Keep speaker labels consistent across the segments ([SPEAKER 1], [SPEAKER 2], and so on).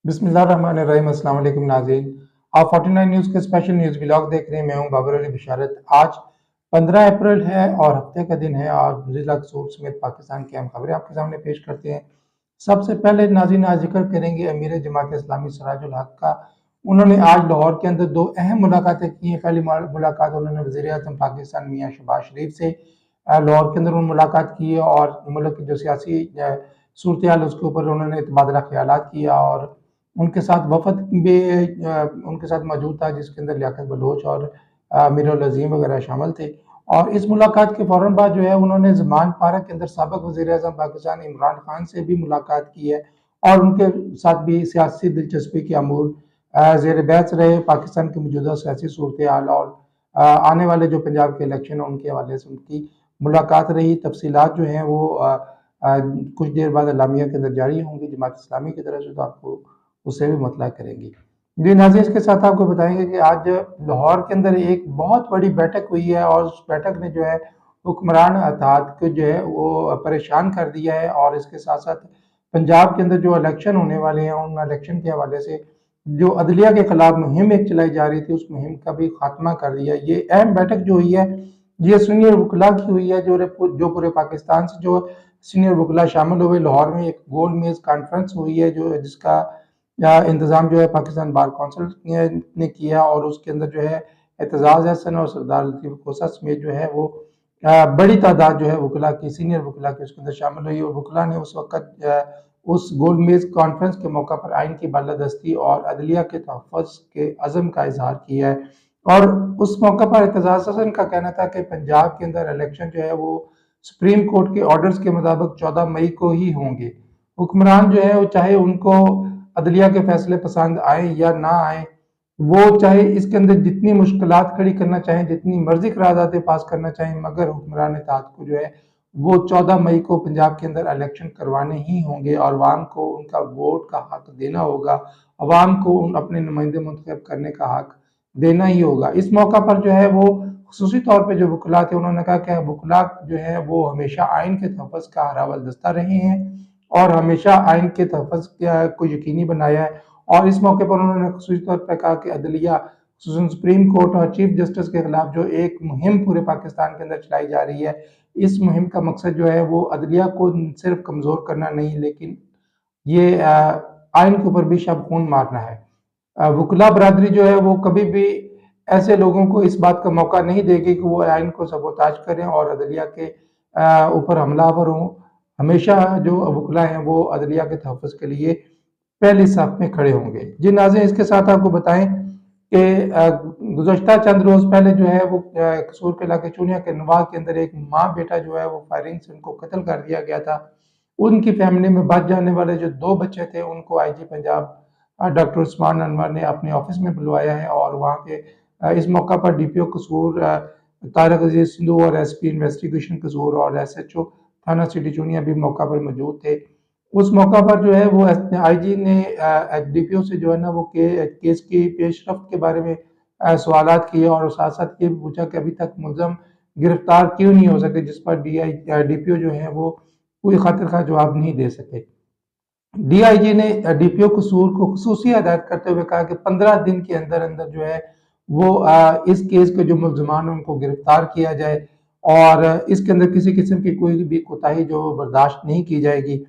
[SPEAKER 1] बिस्मिल्लाहिर्रहमानिर्रहीम। अस्सलाम वालेकुम नाज़रीन, आप 49 न्यूज़ के स्पेशल न्यूज़ व्लॉग देख रहे हैं। मैं हूं बाबर अली बिशारत। आज 15 अप्रैल है और हफ्ते का दिन है और जिला कसूर समेत पाकिस्तान की अहम खबरें आपके सामने पेश करते हैं। सबसे पहले नाज़रीन आज जिक्र करेंगे अमीर जमात इस्लामी सिराजुल हक का। उन्होंने आज लाहौर के अंदर दो अहम मुलाकातें की हैं। पहली मुलाकात उन्होंने वज़ीर आज़म पाकिस्तान मियां शहबाज शरीफ से लाहौर के अंदर मुलाकात की है और मुल्क की जो सियासी सूरत हाल उसके ऊपर उन्होंने तबादला ख्यालात किया और उनके साथ वफद भी उनके साथ मौजूद था, जिसके अंदर लियाकत बलोच और मीरुल अज़ीम वगैरह शामिल थे। और इस मुलाकात के फ़ौरन बाद जो है उन्होंने ज़मान पार्क के अंदर साबिक़ वज़ीर-ए-आज़म पाकिस्तान इमरान खान से भी मुलाकात की है और उनके साथ भी सियासी दिलचस्पी के अमूर ज़ेर बहस रहे। पाकिस्तान की मौजूदा सियासी सूरत हाल और आने वाले जो पंजाब के इलेक्शन हैं उनके हवाले से उनकी मुलाकात रही। तफसीलात जो हैं वो कुछ देर बाद एलामिया के अंदर जारी होंगी जमात इस्लामी की तरफ से, तो आपको उससे भी मुतला करेंगी। जी नाज़रीन, इसके साथ आपको बताएंगे कि आज लाहौर के अंदर एक बहुत बड़ी बैठक हुई है और उस बैठक ने जो है हुक्मरान अताहत को जो है वो परेशान कर दिया है और इसके साथ साथ पंजाब के अंदर जो इलेक्शन होने वाले हैं उन इलेक्शन के हवाले से जो अदलिया के खिलाफ मुहिम एक चलाई जा रही थी उस मुहिम का भी खात्मा कर दिया। ये अहम बैठक जो हुई है ये सीनियर वकला की हुई है, जो पूरे पाकिस्तान से जो सीनियर वकला शामिल हुए। लाहौर में एक गोल मेज कॉन्फ्रेंस हुई है जो जिसका इंतज़ाम जो है पाकिस्तान बार कौंसिल ने किया और उसके अंदर जो है एतजाज़ हसन और सरदार लतीफ़ खोसा समेत जो है वो बड़ी तादाद जो है वकला की सीनियर वकला की उसके अंदर शामिल हुई और वकला ने उस वक्त उस गोल मेज कॉन्फ्रेंस के मौका पर आइन की बालादस्ती और अदलिया के तहफ़्फ़ुज़ के अज़म का इजहार किया है। और उस मौका पर एतजाज़ हसन का कहना था कि पंजाब के अंदर इलेक्शन जो है वो सुप्रीम कोर्ट के ऑर्डर्स के मुताबिक 14 मई को ही होंगे। हुक्मरान जो है वो चाहे उनको अदलिया के फैसले पसंद आए या ना आए, वो चाहे इसके अंदर जितनी मुश्किलात खड़ी करना चाहें, जितनी मर्जी करारदादें पास करना चाहें, मगर हुक्मरान इत्तेहाद को जो है वो 14 मई को पंजाब के अंदर इलेक्शन करवाने ही होंगे और अवाम को उनका वोट का हक देना होगा। अवाम को अपने नुमाइंदे मुंतखब करने का हक देना ही होगा। इस मौका पर जो है वो खुसूसी तौर पे जो वकला थे उन्होंने कहा कि वकला जो है वो हमेशा आइन के तहफ़्फ़ुज़ का हरावल दस्ता रहे हैं और हमेशा आइन के तहफ़्फ़ुज़ को यकीनी बनाया है। और इस मौके पर उन्होंने खुसूसी तौर पर कहा कि अदलिया खुसूसन सुप्रीम कोर्ट और चीफ जस्टिस के खिलाफ जो एक मुहिम पूरे पाकिस्तान के अंदर चलाई जा रही है, इस मुहिम का मकसद जो है वो अदलिया को सिर्फ कमज़ोर करना नहीं, लेकिन ये आइन के ऊपर भी शब खून मारना है। वकला बरादरी जो है वो कभी भी ऐसे लोगों को इस बात का मौका नहीं देगी कि वो आइन को सबोताज करें और अदलिया के ऊपर हमलावर हों। हमेशा जो वकला हैं वो अदलिया के तहफ़्फ़ुज़ के लिए पहली साफ में खड़े होंगे। जी नाज़रीन, इसके साथ आपको बताएं कि गुज़श्ता चंद रोज़ पहले जो है वो कसूर के इलाके चूनिया के नवाह के अंदर एक माँ बेटा जो है वो फायरिंग से उनको कत्ल कर दिया गया था। उनकी फैमिली में बच जाने वाले जो 2 बच्चे थे उनको आईजी पंजाब डॉक्टर उस्मान अनवर ने अपने ऑफिस में बुलवाया है और वहाँ पे इस मौका पर डीपीओ कसूर तारिक अजीज सिंधु और एसपी इन्वेस्टिगेशन कसूर और एसएचओ थाना सिटी चूनिया भी मौका पर मौजूद थे। उस मौका पर जो है वो आईजी ने डीपीओ से जो है ना वो केस की पेशरफ्त के बारे में सवालात किए और साथ साथ ये भी पूछा कि अभी तक मुलजम गिरफ्तार क्यों नहीं हो सके, जिस पर डीपीओ जो है वो कोई खातिर खा जवाब नहीं दे सके। डीआईजी ने डीपीओ कसूर को खुसूसी हदायत करते हुए कहा कि 15 दिन के अंदर अंदर जो है वो इस केस के जो मुलजमान हैं उनको गिरफ्तार किया जाए और इसके अंदर किसी किस्म की कोई भी कोताही जो बर्दाश्त नहीं की जाएगी।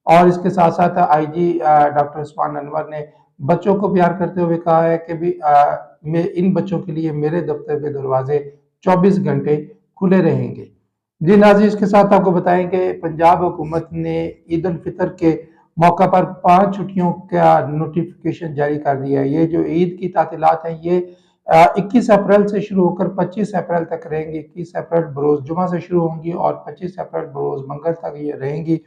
[SPEAKER 1] और इसके साथ साथ आईजी डॉक्टर उस्मान अनवर ने बच्चों को प्यार करते हुए कहा है कि भी इन बच्चों के लिए मेरे दफ्तर के दरवाजे 24 घंटे खुले रहेंगे। जी नाज़रीन, इसके साथ आपको बताएं कि पंजाब हुकूमत ने ईद उल फितर के मौका पर 5 छुट्टियों का नोटिफिकेशन जारी कर दिया है। ये जो ईद की तातीलात हैं ये 21 अप्रैल से शुरू होकर 25 अप्रैल तक रहेंगी। 21 अप्रैल बरोज़ जुमा से शुरू होंगी और 25 अप्रैल बरोज़ मंगल तक ये रहेंगी।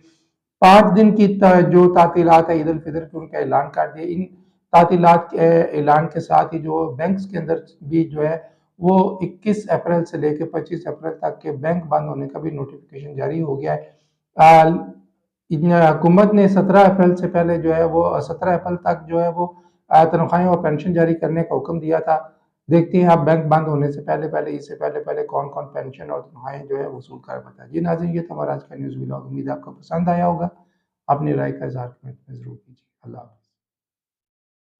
[SPEAKER 1] 5 दिन की जो तातीलात है ईद उल फितर की उनका ऐलान कर दिया। इन तातीलात के ऐलान के साथ ही जो बैंक्स के अंदर भी जो है वो 21 अप्रैल से लेकर 25 अप्रैल तक के बैंक बंद होने का भी नोटिफिकेशन जारी हो गया है। हुकूमत ने 17 अप्रैल से पहले जो है वो 17 अप्रैल तक जो है वो तनख्वाहें और पेंशन जारी करने का हुक्म दिया था। देखते हैं आप बैंक बंद होने से पहले पहले इससे पहले पहले कौन कौन पेंशन और तनख्वाहें जो है वसूल कर पाता है। जी नाज़रीन, ये तो हमारा आज का न्यूज़ व्लॉग, उम्मीद है आपको पसंद आया होगा। अपनी राय का इजहार कमेंट में जरूर कीजिए। अल्लाह हाफ़िज़।